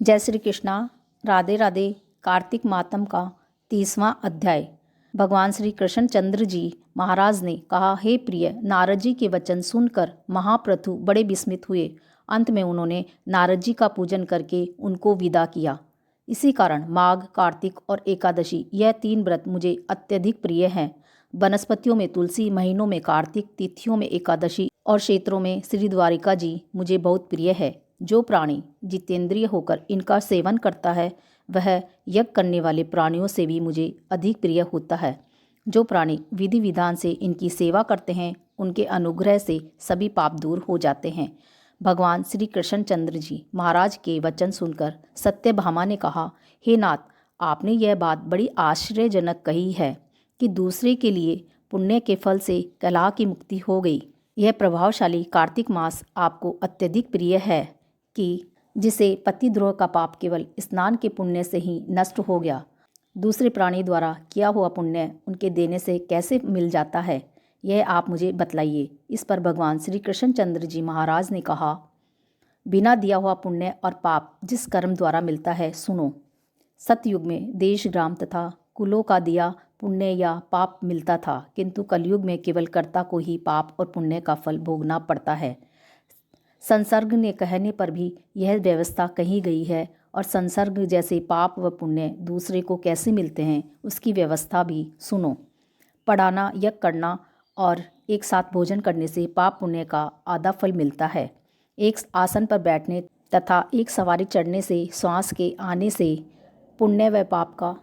जय श्री कृष्णा। राधे राधे। कार्तिक मातम का 30वां अध्याय। भगवान श्री कृष्ण चंद्र जी महाराज ने कहा, हे प्रिय, नारद जी के वचन सुनकर महाप्रभु बड़े विस्मित हुए। अंत में उन्होंने नारद जी का पूजन करके उनको विदा किया। इसी कारण माघ, कार्तिक और एकादशी यह 3 व्रत मुझे अत्यधिक प्रिय हैं। वनस्पतियों में तुलसी, महीनों में कार्तिक, तिथियों में एकादशी और क्षेत्रों में श्री द्वारिका जी मुझे बहुत प्रिय है। जो प्राणी जितेंद्रिय होकर इनका सेवन करता है वह यज्ञ करने वाले प्राणियों से भी मुझे अधिक प्रिय होता है। जो प्राणी विधि विधान से इनकी सेवा करते हैं उनके अनुग्रह से सभी पाप दूर हो जाते हैं। भगवान श्री कृष्ण चंद्र जी महाराज के वचन सुनकर सत्यभामा ने कहा, हे नाथ, आपने यह बात बड़ी आश्चर्यजनक कही है कि दूसरे के लिए पुण्य के फल से कलह की मुक्ति हो गई। यह प्रभावशाली कार्तिक मास आपको अत्यधिक प्रिय है कि जिसे पतिद्रोह का पाप केवल स्नान के पुण्य से ही नष्ट हो गया। दूसरे प्राणी द्वारा किया हुआ पुण्य उनके देने से कैसे मिल जाता है, यह आप मुझे बतलाइए। इस पर भगवान श्री कृष्ण चंद्र जी महाराज ने कहा, बिना दिया हुआ पुण्य और पाप जिस कर्म द्वारा मिलता है, सुनो। सतयुग में देश, ग्राम तथा कुलों का दिया पुण्य या पाप मिलता था, किंतु कलयुग में केवल कर्ता को ही पाप और पुण्य का फल भोगना पड़ता है। संसर्ग ने कहने पर भी यह व्यवस्था कही गई है, और संसर्ग जैसे पाप व पुण्य दूसरे को कैसे मिलते हैं उसकी व्यवस्था भी सुनो। पढ़ाना, यज्ञ करना और एक साथ भोजन करने से पाप पुण्य का आधा फल मिलता है। एक आसन पर बैठने तथा एक सवारी चढ़ने से, श्वास के आने से पुण्य व पाप का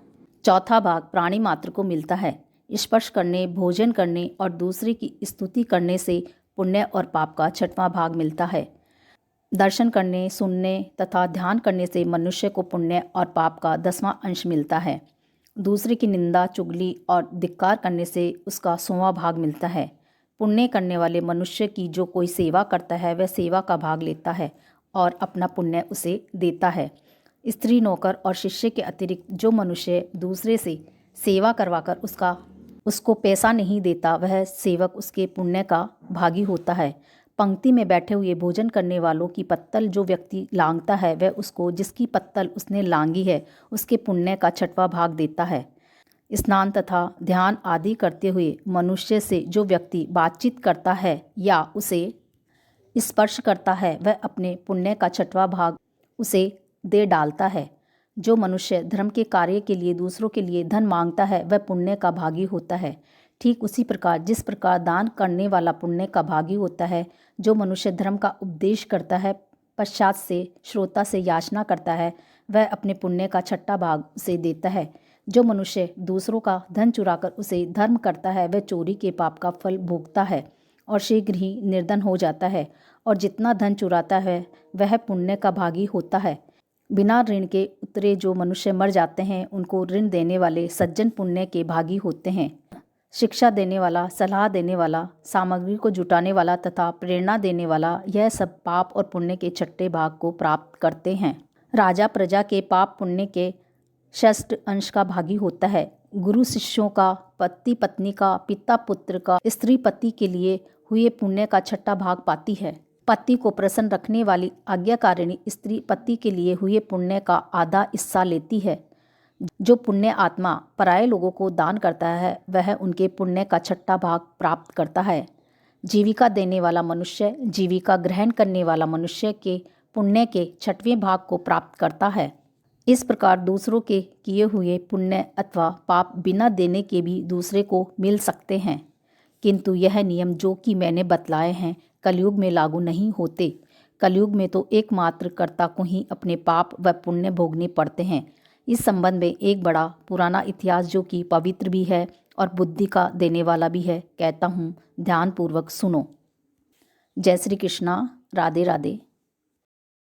चौथा भाग प्राणी मात्र को मिलता है। स्पर्श करने, भोजन करने और दूसरे की स्तुति करने से पुण्य और पाप का 6वां भाग मिलता है। दर्शन करने, सुनने तथा ध्यान करने से मनुष्य को पुण्य और पाप का 10वां अंश मिलता है। दूसरे की निंदा, चुगली और धिक्कार करने से उसका 100वां भाग मिलता है। पुण्य करने वाले मनुष्य की जो कोई सेवा करता है वह सेवा का भाग लेता है और अपना पुण्य उसे देता है। स्त्री, नौकर और शिष्य के अतिरिक्त जो मनुष्य दूसरे से सेवा करवाकर उसको पैसा नहीं देता, वह सेवक उसके पुण्य का भागी होता है। पंक्ति में बैठे हुए भोजन करने वालों की पत्तल जो व्यक्ति लांघता है वह उसको जिसकी पत्तल उसने लांघी है उसके पुण्य का 6वां भाग देता है। स्नान तथा ध्यान आदि करते हुए मनुष्य से जो व्यक्ति बातचीत करता है या उसे स्पर्श करता है वह अपने पुण्य का 6वां भाग उसे दे डालता है। जो मनुष्य धर्म के कार्य के लिए दूसरों के लिए धन मांगता है वह पुण्य का भागी होता है। ठीक उसी प्रकार जिस प्रकार दान करने वाला पुण्य का भागी होता है, जो मनुष्य धर्म का उपदेश करता है पश्चात से श्रोता से याचना करता है वह अपने पुण्य का 6वां भाग उसे देता है। जो मनुष्य दूसरों का धन चुराकर उसे धर्म करता है वह चोरी के पाप का फल भोगता है और शीघ्र ही निर्धन हो जाता है, और जितना धन चुराता है वह पुण्य का भागी होता है। बिना ऋण के उतरे जो मनुष्य मर जाते हैं उनको ऋण देने वाले सज्जन पुण्य के भागी होते हैं। शिक्षा देने वाला, सलाह देने वाला, सामग्री को जुटाने वाला तथा प्रेरणा देने वाला, यह सब पाप और पुण्य के 6ठे भाग को प्राप्त करते हैं। राजा प्रजा के पाप पुण्य के 6ठ अंश का भागी होता है। गुरु शिष्यों का, पति पत्नी का, पिता पुत्र का, स्त्री पति के लिए हुए पुण्य का 6ठा भाग पाती है। पति को प्रसन्न रखने वाली आज्ञाकारिणी स्त्री पति के लिए हुए पुण्य का आधा हिस्सा लेती है। जो पुण्य आत्मा पराये लोगों को दान करता है वह उनके पुण्य का 6ठा भाग प्राप्त करता है। जीविका देने वाला मनुष्य जीविका ग्रहण करने वाला मनुष्य के पुण्य के 6वें भाग को प्राप्त करता है। इस प्रकार दूसरों के किए हुए पुण्य अथवा पाप बिना देने के भी दूसरे को मिल सकते हैं, किंतु यह नियम जो कि मैंने बतलाए हैं कलयुग में लागू नहीं होते। कलयुग में तो एकमात्र कर्ता को ही अपने पाप व पुण्य भोगने पड़ते हैं। इस संबंध में एक बड़ा पुराना इतिहास जो कि पवित्र भी है और बुद्धि का देने वाला भी है कहता हूँ, ध्यानपूर्वक सुनो। जय श्री कृष्णा। राधे राधे।